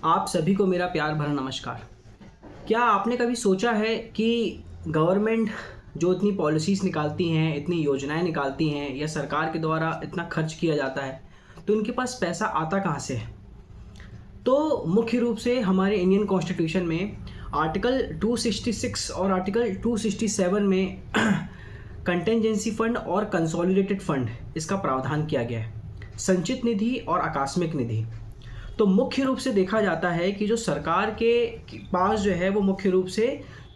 आप सभी को मेरा प्यार भरा नमस्कार। क्या आपने कभी सोचा है कि गवर्नमेंट जो इतनी पॉलिसीज़ निकालती हैं, इतनी योजनाएं निकालती हैं या सरकार के द्वारा इतना खर्च किया जाता है, तो उनके पास पैसा आता कहाँ से है? तो मुख्य रूप से हमारे इंडियन कॉन्स्टिट्यूशन में आर्टिकल 266 और आर्टिकल 267 में कंटेंजेंसी फंड और कंसोलिडेटेड फंड इसका प्रावधान किया गया है, संचित निधि और आकस्मिक निधि। तो मुख्य रूप से देखा जाता है कि जो सरकार के पास जो है वो मुख्य रूप से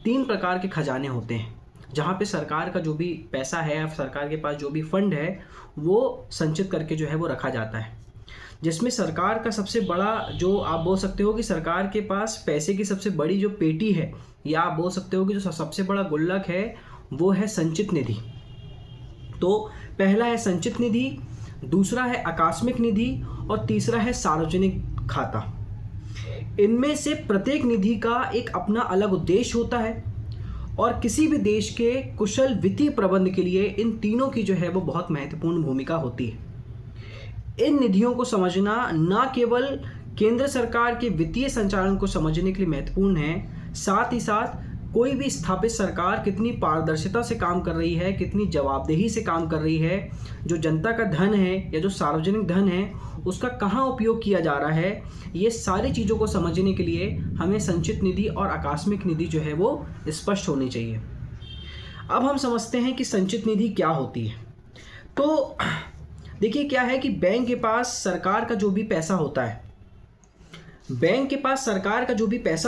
3 प्रकार के खजाने होते हैं, जहाँ पे सरकार का जो भी पैसा है, सरकार के पास जो भी फंड है वो संचित करके जो है वो रखा जाता है। जिसमें सरकार का सबसे बड़ा, जो आप बोल सकते हो कि सरकार के पास पैसे की सबसे बड़ी जो पेटी है, या आप बोल सकते हो कि जो सबसे बड़ा गुल्लक है वो है संचित निधि। तो पहला है संचित निधि, दूसरा है आकस्मिक निधि और तीसरा है सार्वजनिक खाता। इनमें से प्रत्येक निधि का एक अपना अलग उद्देश्य होता है और किसी भी देश के कुशल वित्तीय प्रबंध के लिए इन तीनों की जो है वो बहुत महत्वपूर्ण भूमिका होती है। इन निधियों को समझना न केवल केंद्र सरकार के वित्तीय संचालन को समझने के लिए महत्वपूर्ण है, साथ ही साथ कोई भी स्थापित सरकार कितनी पारदर्शिता से काम कर रही है, कितनी जवाबदेही से काम कर रही है, जो जनता का धन है या जो सार्वजनिक धन है उसका कहाँ उपयोग किया जा रहा है, ये सारी चीज़ों को समझने के लिए हमें संचित निधि और आकस्मिक निधि जो है वो स्पष्ट होनी चाहिए। अब हम समझते हैं कि संचित निधि क्या होती है। तो देखिए क्या है कि बैंक के पास सरकार का जो भी पैसा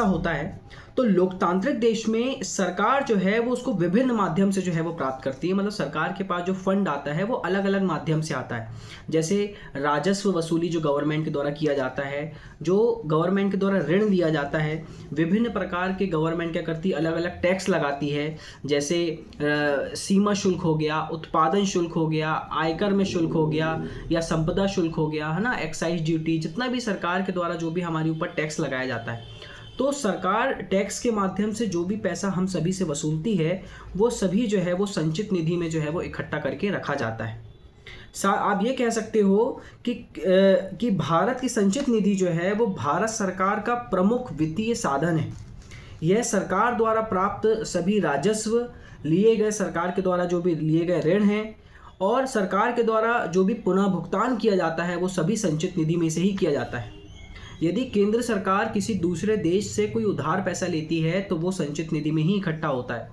होता है, तो लोकतांत्रिक देश में सरकार जो है वो उसको विभिन्न माध्यम से जो है वो प्राप्त करती है। मतलब सरकार के पास जो फंड आता है वो अलग अलग माध्यम से आता है। जैसे राजस्व वसूली जो गवर्नमेंट के द्वारा किया जाता है, जो गवर्नमेंट के द्वारा ऋण दिया जाता है, विभिन्न प्रकार के गवर्नमेंट क्या करती है, अलग अलग टैक्स लगाती है। जैसे सीमा शुल्क हो गया, उत्पादन शुल्क हो गया, आयकर में शुल्क हो गया या संपदा शुल्क हो गया, है ना, एक्साइज ड्यूटी, जितना भी सरकार के द्वारा जो भी हमारे ऊपर टैक्स लगाया जाता है। तो सरकार टैक्स के माध्यम से जो भी पैसा हम सभी से वसूलती है वो सभी जो है वो संचित निधि में जो है वो इकट्ठा करके रखा जाता है। आप ये कह सकते हो कि भारत की संचित निधि जो है वो भारत सरकार का प्रमुख वित्तीय साधन है। यह सरकार द्वारा प्राप्त सभी राजस्व, लिए गए सरकार के द्वारा जो भी लिए गए ऋण हैं और सरकार के द्वारा जो भी पुनः भुगतान किया जाता है वो सभी संचित निधि में से ही किया जाता है। यदि केंद्र सरकार किसी दूसरे देश से कोई उधार पैसा लेती है तो वो संचित निधि में ही इकट्ठा होता है,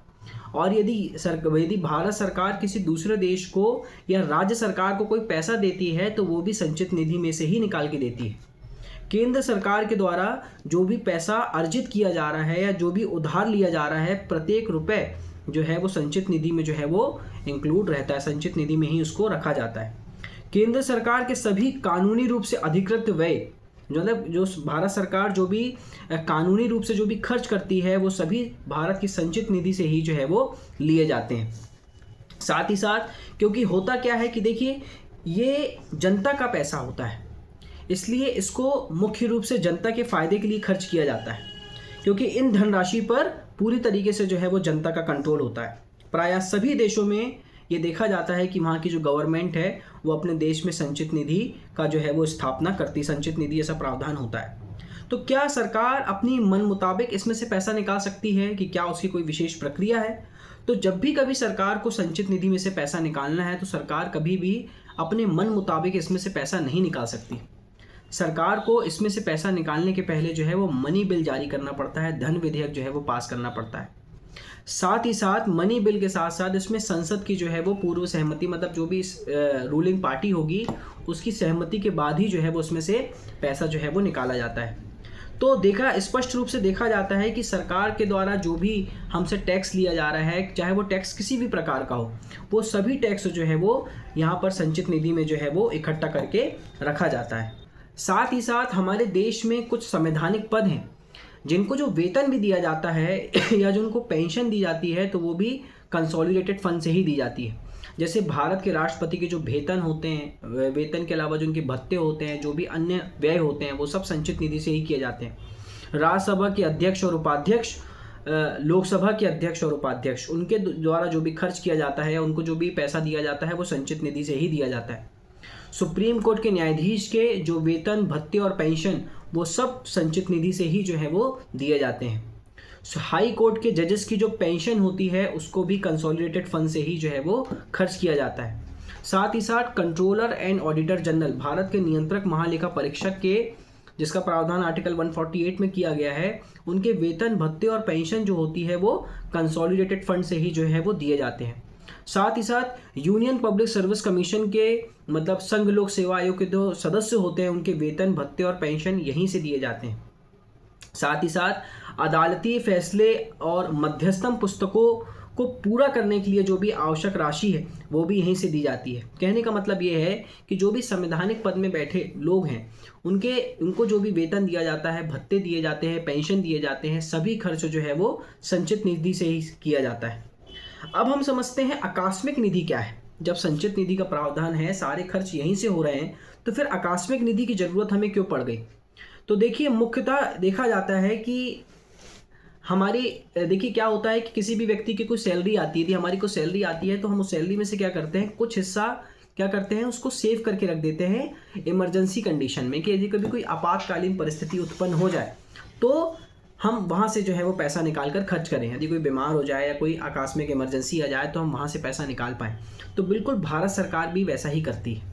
और यदि भारत सरकार किसी दूसरे देश को या राज्य सरकार को कोई पैसा देती है तो वो भी संचित निधि में से ही निकाल के देती है। केंद्र सरकार के द्वारा जो भी पैसा अर्जित किया जा रहा है या जो भी उधार लिया जा रहा है, प्रत्येक रुपए जो है वो संचित निधि में जो है वो इंक्लूड रहता है, संचित निधि में ही उसको रखा जाता है। केंद्र सरकार के सभी कानूनी रूप से अधिकृत व्यय, मतलब जो भारत सरकार जो भी कानूनी रूप से जो भी खर्च करती है वो सभी भारत की संचित निधि से ही जो है वो लिए जाते हैं। साथ ही साथ क्योंकि होता क्या है कि देखिए ये जनता का पैसा होता है, इसलिए इसको मुख्य रूप से जनता के फायदे के लिए खर्च किया जाता है, क्योंकि इन धनराशि पर पूरी तरीके से जो है वो जनता का कंट्रोल होता है। प्रायः सभी देशों में ये देखा जाता है कि वहाँ की जो गवर्नमेंट है वो अपने देश में संचित निधि का जो है वो स्थापना करती, संचित निधि ऐसा प्रावधान होता है। तो क्या सरकार अपनी मन मुताबिक इसमें से पैसा निकाल सकती है कि क्या उसकी कोई विशेष प्रक्रिया है? तो जब भी कभी सरकार को संचित निधि में से पैसा निकालना है तो सरकार कभी भी अपने मन मुताबिक इसमें से पैसा नहीं निकाल सकती। सरकार को इसमें से पैसा निकालने के पहले जो है वो मनी बिल जारी करना पड़ता है, धन विधेयक जो है वो पास करना पड़ता है। साथ ही साथ मनी बिल के साथ साथ इसमें संसद की जो है वो पूर्व सहमति, मतलब जो भी रूलिंग पार्टी होगी उसकी सहमति के बाद ही जो है वो उसमें से पैसा जो है वो निकाला जाता है। तो स्पष्ट रूप से देखा जाता है कि सरकार के द्वारा जो भी हमसे टैक्स लिया जा रहा है, चाहे वो टैक्स किसी भी प्रकार का हो, वो सभी टैक्स जो है वो यहाँ पर संचित निधि में जो है वो इकट्ठा करके रखा जाता है। साथ ही साथ हमारे देश में कुछ संवैधानिक पद हैं जिनको जो वेतन भी दिया जाता है या जो उनको पेंशन दी जाती है तो वो भी कंसोलिडेटेड फंड से ही दी जाती है। जैसे भारत के राष्ट्रपति के जो वेतन होते हैं, वेतन के अलावा जो उनके भत्ते होते हैं, जो भी अन्य व्यय होते हैं, वो सब संचित निधि से ही किए जाते हैं। राज्यसभा के अध्यक्ष और उपाध्यक्ष, लोकसभा के अध्यक्ष और उपाध्यक्ष, उनके द्वारा जो भी खर्च किया जाता है या उनको जो भी पैसा दिया जाता है वो संचित निधि से ही दिया जाता है। सुप्रीम कोर्ट के न्यायाधीश के जो वेतन, भत्ते और पेंशन वो सब संचित निधि से ही जो है वो दिए जाते हैं। हाई कोर्ट के जजेस की जो पेंशन होती है उसको भी कंसोलिडेटेड फंड से ही जो है वो खर्च किया जाता है। साथ ही साथ controller and auditor general, Bharat के नियंत्रक महालेखा परीक्षक के, जिसका प्रावधान आर्टिकल 148 में किया गया है, उनके वेतन, भत्ते और पेंशन जो होती है वो कंसोलिडेटेड फंड से ही जो है वो दिए जाते हैं। साथ ही साथ यूनियन पब्लिक सर्विस कमीशन के मतलब संघ लोक सेवा आयोग के जो सदस्य होते हैं उनके वेतन, भत्ते और पेंशन यहीं से दिए जाते हैं। साथ ही साथ अदालती फैसले और मध्यस्थम पुस्तकों को पूरा करने के लिए जो भी आवश्यक राशि है वो भी यहीं से दी जाती है। कहने का मतलब ये है कि जो भी संवैधानिक पद में बैठे लोग हैं उनको जो भी वेतन दिया जाता है, भत्ते दिए जाते हैं, पेंशन दिए जाते हैं, सभी खर्च जो है वो संचित निधि से ही किया जाता है। अब हम समझते हैं आकस्मिक निधि क्या है। जब संचित निधि का प्रावधान है, सारे खर्च यहीं से हो रहे हैं, तो फिर आकस्मिक निधि की जरूरत हमें क्यों पड़ गई? तो देखिए, मुख्यतः देखा जाता है कि देखिए क्या होता है कि किसी भी व्यक्ति की कोई सैलरी आती है, यदि हमारी कोई सैलरी आती है तो हम उस सैलरी में से क्या करते हैं, कुछ हिस्सा क्या करते हैं, उसको सेव करके रख देते हैं इमरजेंसी कंडीशन में, कि यदि कभी कोई आपातकालीन परिस्थिति उत्पन्न हो जाए तो हम वहाँ से जो है वो पैसा निकाल कर खर्च करें। यदि कोई बीमार हो जाए या कोई आकस्मिक इमरजेंसी आ जाए तो हम वहाँ से पैसा निकाल पाएँ। तो बिल्कुल भारत सरकार भी वैसा ही करती है।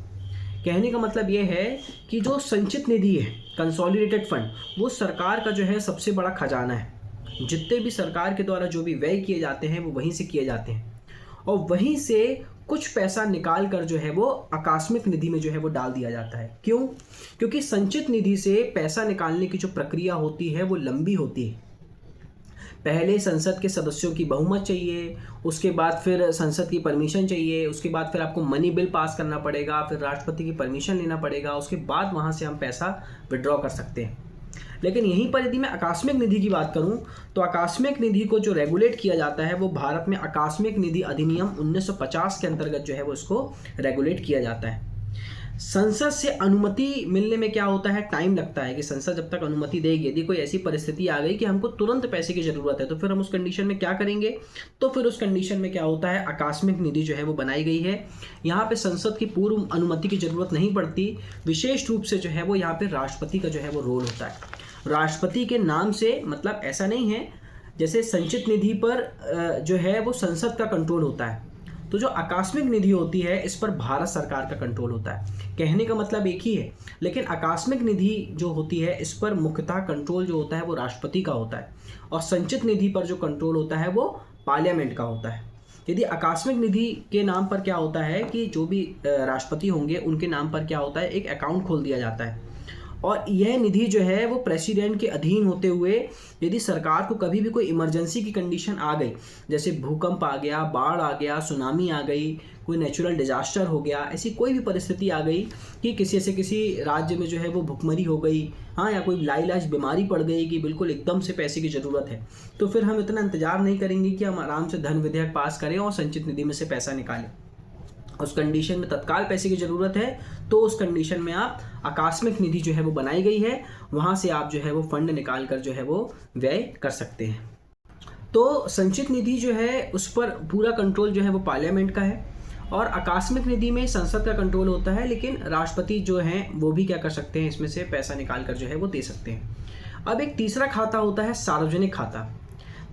कहने का मतलब ये है कि जो संचित निधि है, कंसोलिडेटेड फंड, वो सरकार का जो है सबसे बड़ा खजाना है। जितने भी सरकार के द्वारा जो भी व्यय किए जाते हैं वो वहीं से किए जाते हैं, और वहीं से कुछ पैसा निकाल कर जो है वो आकस्मिक निधि में जो है वो डाल दिया जाता है। क्यों? क्योंकि संचित निधि से पैसा निकालने की जो प्रक्रिया होती है वो लंबी होती है। पहले संसद के सदस्यों की बहुमत चाहिए, उसके बाद फिर संसद की परमिशन चाहिए, उसके बाद फिर आपको मनी बिल पास करना पड़ेगा, फिर राष्ट्रपति की परमिशन लेना पड़ेगा, उसके बाद वहाँ से हम पैसा विड्रॉ कर सकते हैं। लेकिन यहीं पर यदि मैं आकस्मिक निधि की बात करूं तो आकस्मिक निधि को जो रेगुलेट किया जाता है वो भारत में आकस्मिक निधि अधिनियम 1950 के अंतर्गत जो है वो इसको रेगुलेट किया जाता है। संसद से अनुमति मिलने में क्या होता है, टाइम लगता है कि संसद जब तक अनुमति देगी। यदि कोई ऐसी परिस्थिति आ गई कि हमको तुरंत पैसे की जरूरत है तो फिर हम उस कंडीशन में क्या करेंगे, तो फिर उस कंडीशन में क्या होता है, आकस्मिक निधि जो है वो बनाई गई है। यहाँ पे संसद की पूर्व अनुमति की जरूरत नहीं पड़ती। विशेष रूप से जो है वो यहाँ पे राष्ट्रपति का जो है वो रोल होता है। राष्ट्रपति के नाम से मतलब ऐसा नहीं है जैसे संचित निधि पर जो है वो संसद का कंट्रोल होता है, तो जो आकस्मिक निधि होती है इस पर भारत सरकार का कंट्रोल होता है। कहने का मतलब एक ही है, लेकिन आकस्मिक निधि जो होती है इस पर मुख्यतः कंट्रोल जो होता है वो राष्ट्रपति का होता है, और संचित निधि पर जो कंट्रोल होता है वो पार्लियामेंट का होता है। यदि आकस्मिक निधि के नाम पर क्या होता है कि जो भी राष्ट्रपति होंगे उनके नाम पर क्या होता है, एक अकाउंट खोल दिया जाता है, और यह निधि जो है वो प्रेसिडेंट के अधीन होते हुए यदि सरकार को कभी भी कोई इमरजेंसी की कंडीशन आ गई, जैसे भूकंप आ गया, बाढ़ आ गया, सुनामी आ गई, कोई नेचुरल डिजास्टर हो गया, ऐसी कोई भी परिस्थिति आ गई कि किसी राज्य में जो है वो भुखमरी हो गई, हाँ, या कोई लाइलाज बीमारी पड़ गई कि बिल्कुल एकदम से पैसे की ज़रूरत है, तो फिर हम इतना इंतजार नहीं करेंगे कि हम आराम से धन विधेयक पास करें और संचित निधि में से पैसा निकालें। उस कंडीशन में तत्काल पैसे की ज़रूरत है तो उस कंडीशन में आप आकस्मिक निधि जो है वो बनाई गई है, वहाँ से आप जो है वो फंड निकाल कर जो है वो व्यय कर सकते हैं। तो संचित निधि जो है उस पर पूरा कंट्रोल जो है वो पार्लियामेंट का है, और आकस्मिक निधि में संसद का कंट्रोल होता है, लेकिन राष्ट्रपति जो हैं वो भी क्या कर सकते हैं, इसमें से पैसा निकाल कर जो है वो दे सकते हैं। अब एक तीसरा खाता होता है सार्वजनिक खाता।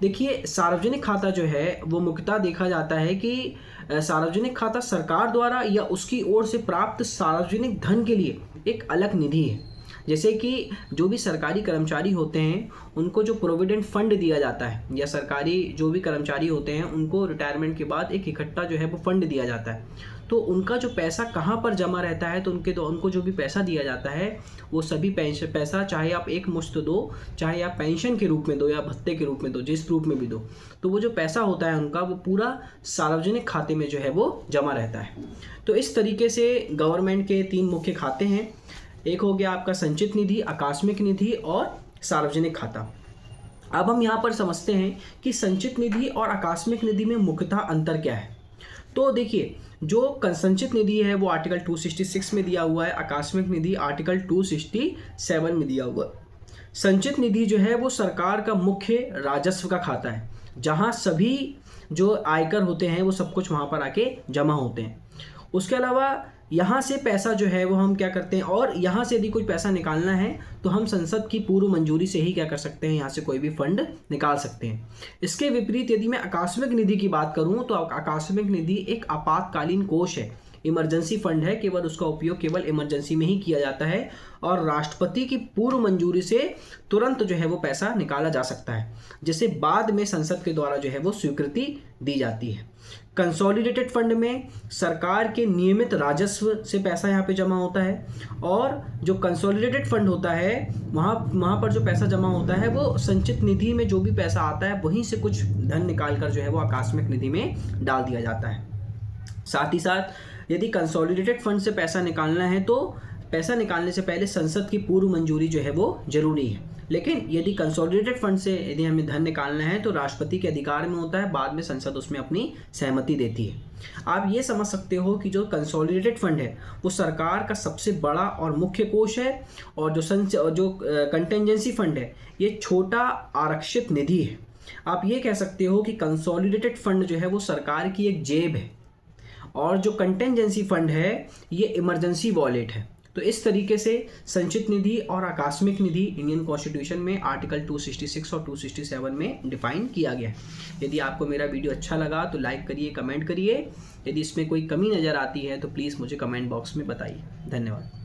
देखिए, सार्वजनिक खाता जो है वो मुख्यतः देखा जाता है कि सार्वजनिक खाता सरकार द्वारा या उसकी ओर से प्राप्त सार्वजनिक धन के लिए एक अलग निधि है। जैसे कि जो भी सरकारी कर्मचारी होते हैं उनको जो प्रोविडेंट फंड दिया जाता है, या सरकारी जो भी कर्मचारी होते हैं उनको रिटायरमेंट के बाद एक इकट्ठा जो है वो फंड दिया जाता है, तो उनका जो पैसा कहाँ पर जमा रहता है, तो उनको जो भी पैसा दिया जाता है वो सभी पैसा, चाहे आप एक मुश्त दो, चाहे आप पेंशन के रूप में दो या भत्ते के रूप में दो, जिस रूप में भी दो, तो वो जो पैसा होता है उनका वो पूरा सार्वजनिक खाते में जो है वो जमा रहता है। तो इस तरीके से गवर्नमेंट के 3 मुख्य खाते हैं। एक हो गया आपका संचित निधि, आकस्मिक निधि और सार्वजनिक खाता। अब हम यहाँ पर समझते हैं कि संचित निधि और आकस्मिक निधि में मुख्यतः अंतर क्या है। तो देखिए, जो संचित निधि है वो आर्टिकल 266 में दिया हुआ है, आकस्मिक निधि आर्टिकल 267 में दिया हुआ है। संचित निधि जो है वो सरकार का मुख्य राजस्व का खाता है, जहाँ सभी जो आयकर होते हैं वो सब कुछ वहाँ पर आके जमा होते हैं। उसके अलावा यहाँ से पैसा जो है वो हम क्या करते हैं, और यहाँ से यदि कोई पैसा निकालना है तो हम संसद की पूर्व मंजूरी से ही क्या कर सकते हैं, यहाँ से कोई भी फंड निकाल सकते हैं। इसके विपरीत यदि मैं आकस्मिक निधि की बात करूँ तो आकस्मिक निधि एक आपातकालीन कोष है, इमरजेंसी फंड है, केवल उसका उपयोग केवल इमरजेंसी में ही किया जाता है और राष्ट्रपति की पूर्व मंजूरी से तुरंत जो है वो पैसा निकाला जा सकता है, जिसे बाद में संसद के द्वारा जो है वो स्वीकृति दी जाती है। कंसोलिडेटेड फंड में सरकार के नियमित राजस्व से पैसा यहाँ पे जमा होता है, और जो कंसोलिडेटेड फंड होता है वहाँ पर जो पैसा जमा होता है वो संचित निधि में जो भी पैसा आता है वहीं से कुछ धन निकाल कर जो है वो आकस्मिक निधि में डाल दिया जाता है। साथ ही साथ यदि कंसोलिडेटेड फंड से पैसा निकालना है तो पैसा निकालने से पहले संसद की पूर्व मंजूरी जो है वो जरूरी है, लेकिन यदि कंसोलिडेटेड फंड से यदि हमें धन निकालना है तो राष्ट्रपति के अधिकार में होता है, बाद में संसद उसमें अपनी सहमति देती है। आप ये समझ सकते हो कि जो कंसोलिडेटेड फंड है वो सरकार का सबसे बड़ा और मुख्य कोष है, और जो कंटेंजेंसी फंड है ये छोटा आरक्षित निधि है। आप ये कह सकते हो कि कंसोलिडेटेड फंड जो है वो सरकार की एक जेब है, और जो कंटेंजेंसी फंड है ये इमरजेंसी वॉलेट है। तो इस तरीके से संचित निधि और आकस्मिक निधि इंडियन कॉन्स्टिट्यूशन में आर्टिकल 266 और 267 में डिफाइन किया गया है। यदि आपको मेरा वीडियो अच्छा लगा तो लाइक करिए, कमेंट करिए। यदि इसमें कोई कमी नज़र आती है तो प्लीज़ मुझे कमेंट बॉक्स में बताइए। धन्यवाद।